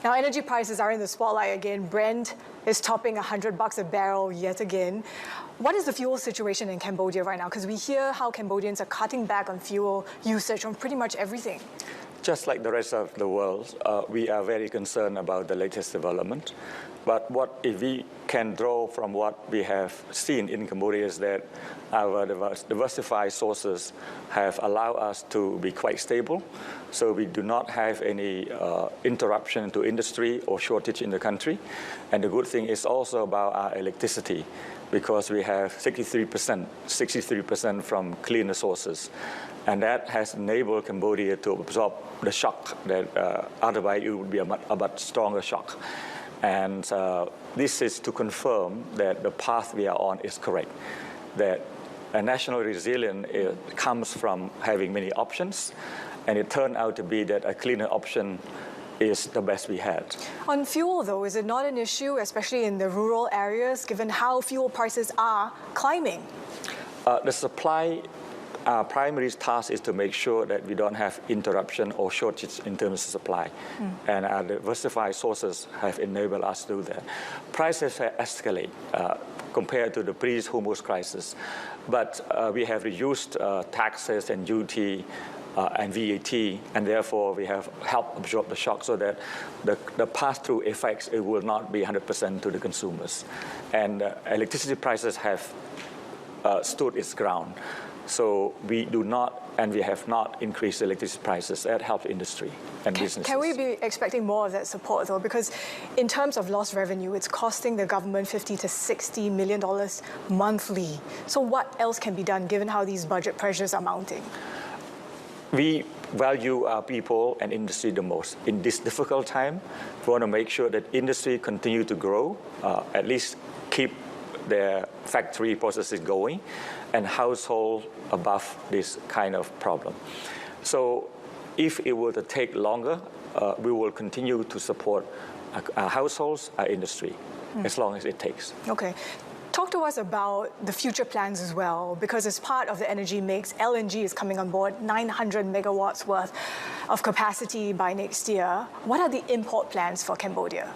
Now, energy prices are in the spotlight again. Brent is topping $100 a barrel yet again. What is the fuel situation in Cambodia right now? Because we hear how Cambodians are cutting back on fuel usage on pretty much everything. Just like the rest of the world, we are very concerned about the latest development. But what if we can draw from what we have seen in Cambodia is that our diversified sources have allowed us to be quite stable. So we do not have any interruption to industry or shortage in the country. And the good thing is also about our electricity, because we have 63% from cleaner sources. And that has enabled Cambodia to absorb the shock that otherwise it would be a much stronger shock. And this is to confirm that the path we are on is correct, that a national resilience comes from having many options, and it turned out to be that a cleaner option is the best we had. On fuel, though, is it not an issue, especially in the rural areas, given how fuel prices are climbing? The supply, our primary task is to make sure that we don't have interruption or shortage in terms of supply. And our diversified sources have enabled us to do that. Prices have escalated compared to the pre-Hormuz crisis. But we have reduced taxes and duty and VAT, and therefore we have helped absorb the shock so that the pass-through effects, it will not be 100% to the consumers. And electricity prices have stood its ground. So we do not, and we have not increased electricity prices. That helps industry and businesses. Can we be expecting more of that support, though? Because in terms of lost revenue, it's costing the government $50 to $60 million monthly. So what else can be done, given how these budget pressures are mounting? We value our people and industry the most. In this difficult time, we want to make sure that industry continue to grow, at least keep their factory processes going, and household above this kind of problem. So if it were to take longer, we will continue to support our households, our industry, as long as it takes. Okay. Talk to us about the future plans as well, because as part of the energy mix, LNG is coming on board, 900 megawatts worth of capacity by next year. What are the import plans for Cambodia?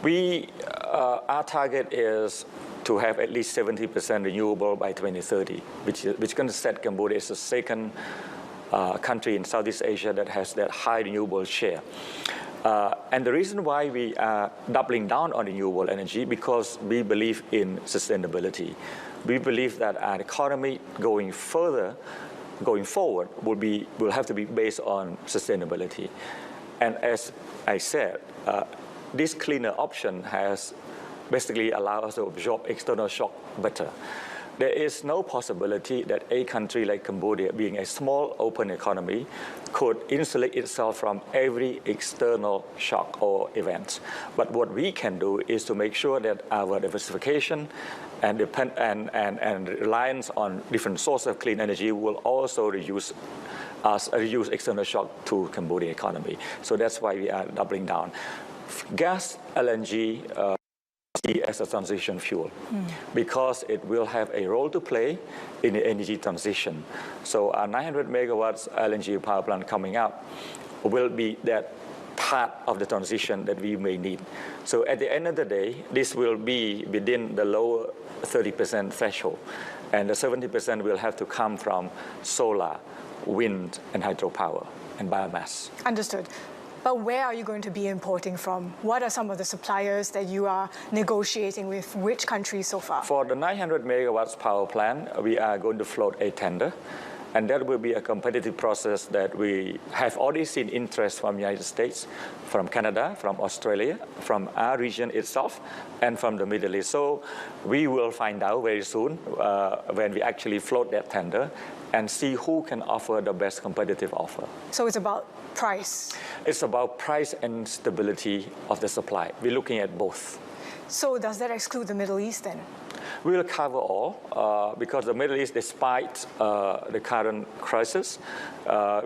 Our target is to have at least 70% renewable by 2030, which is going to set Cambodia as the second country in Southeast Asia that has that high renewable share. And the reason why we are doubling down on renewable energy, because we believe in sustainability. We believe that our economy going forward will have to be based on sustainability. And as I said, this cleaner option has basically allowed us to absorb external shock better. There is no possibility that a country like Cambodia, being a small open economy, could insulate itself from every external shock or event. But what we can do is to make sure that our diversification and reliance on different sources of clean energy will also reduce external shock to Cambodia economy. So that's why we are doubling down. Gas, LNG, as a transition fuel, because it will have a role to play in the energy transition. So our 900 megawatts LNG power plant coming up will be that part of the transition that we may need. So at the end of the day, this will be within the lower 30% threshold, and the 70% will have to come from solar, wind, and hydropower, and biomass. Understood. But where are you going to be importing from? What are some of the suppliers that you are negotiating with? Which countries so far? For the 900 megawatts power plant, we are going to float a tender. And that will be a competitive process that we have already seen interest from the United States, from Canada, from Australia, from our region itself, and from the Middle East. So we will find out very soon when we actually float that tender and see who can offer the best competitive offer. So it's about price? It's about price and stability of the supply. We're looking at both. So does that exclude the Middle East then? We will cover all because the Middle East, despite the current crisis,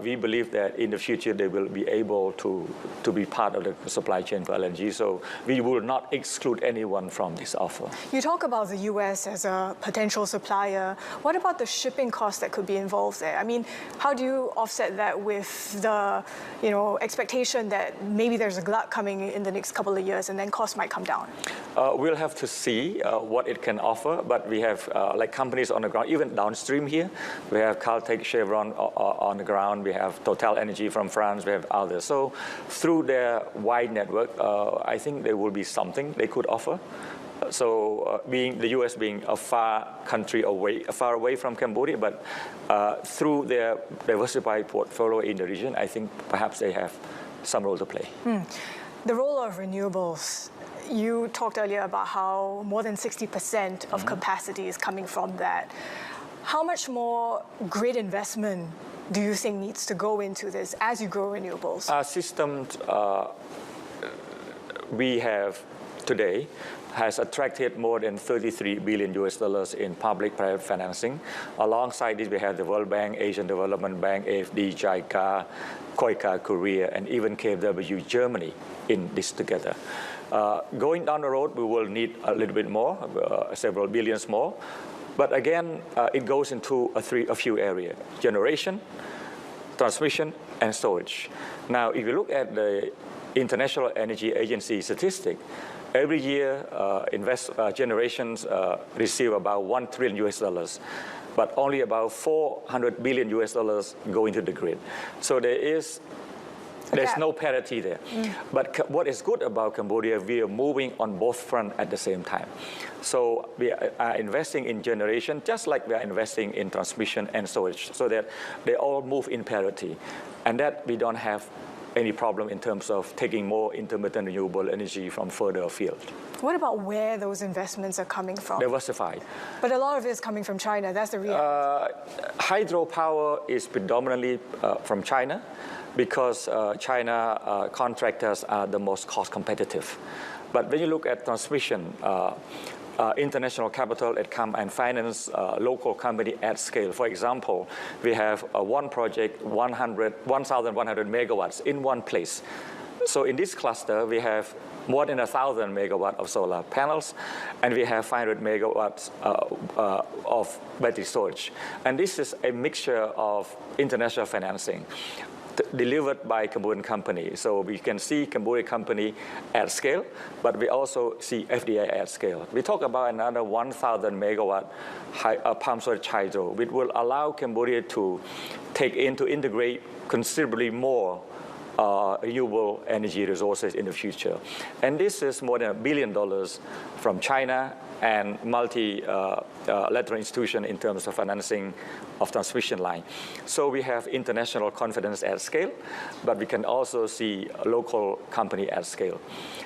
we believe that in the future they will be able to be part of the supply chain for LNG. So we will not exclude anyone from this offer. You talk about the U.S. as a potential supplier. What about the shipping costs that could be involved there? I mean, how do you offset that with the expectation that maybe there's a glut coming in the next couple of years and then costs might come down? We'll have to see what it can offer, but we have like companies on the ground, even downstream here. We have Caltech, Chevron on the ground. We have Total Energy from France. We have others. So through their wide network, I think there will be something they could offer. So being the U.S. being a far away from Cambodia, but through their diversified portfolio in the region, I think perhaps they have some role to play. The role of renewables. You talked earlier about how more than 60% of capacity is coming from that. How much more grid investment do you think needs to go into this as you grow renewables? Our system we have today has attracted more than $33 billion in public-private financing. Alongside this, we have the World Bank, Asian Development Bank, AFD, JICA, KOICA, Korea, and even KfW, Germany in this together. Going down the road, we will need a little bit more, several billions more. But again, it goes into a few areas: generation, transmission, and storage. Now, if you look at the International Energy Agency statistic, every year generations receive about $1 trillion, but only about $400 billion go into the grid. So there's no parity there. But what is good about Cambodia, we are moving on both fronts at the same time. So we are investing in generation just like we are investing in transmission and storage, so that they all move in parity. And that we don't have any problem in terms of taking more intermittent renewable energy from further afield. What about where those investments are coming from? Diversified. But a lot of it is coming from China. That's the reality. Hydropower is predominantly from China, because China contractors are the most cost competitive. But when you look at transmission, international capital that come and finance local company at scale. For example, we have one project, 1,100 megawatts in one place. So in this cluster, we have more than 1,000 megawatts of solar panels, and we have 500 megawatts of battery storage. And this is a mixture of international financing delivered by Cambodian company. So we can see Cambodian company at scale, but we also see FDI at scale. We talk about another 1,000 megawatt pump storage hydro, which will allow Cambodia to integrate considerably more renewable energy resources in the future. And this is more than $1 billion from China and multilateral institution in terms of financing of transmission line. So we have international confidence at scale, but we can also see a local company at scale.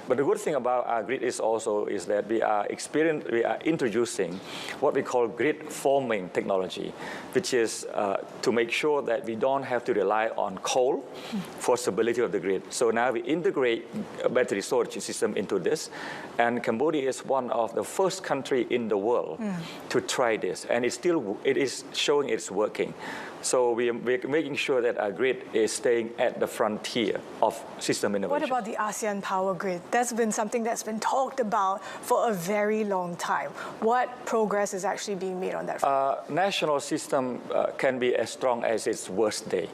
But the good thing about our grid is that we are introducing what we call grid forming technology, which is to make sure that we don't have to rely on coal for stability of the grid. So now we integrate a battery storage system into this, and Cambodia is one of the first country in the world to try this, and it is showing it's working. So we're making sure that our grid is staying at the frontier of system innovation. What about the ASEAN power grid? That's been something that's been talked about for a very long time. What progress is actually being made on that front? National system can be as strong as its worst day.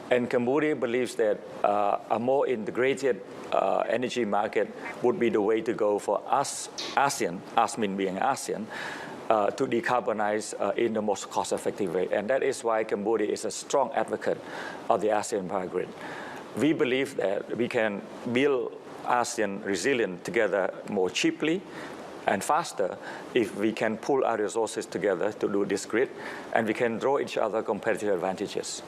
And Cambodia believes that a more integrated energy market would be the way to go for us, ASEAN, ASEAN being ASEAN, to decarbonize in the most cost-effective way. And that is why Cambodia is a strong advocate of the ASEAN power grid. We believe that we can build ASEAN resilient together more cheaply and faster if we can pool our resources together to do this grid, and we can draw each other competitive advantages.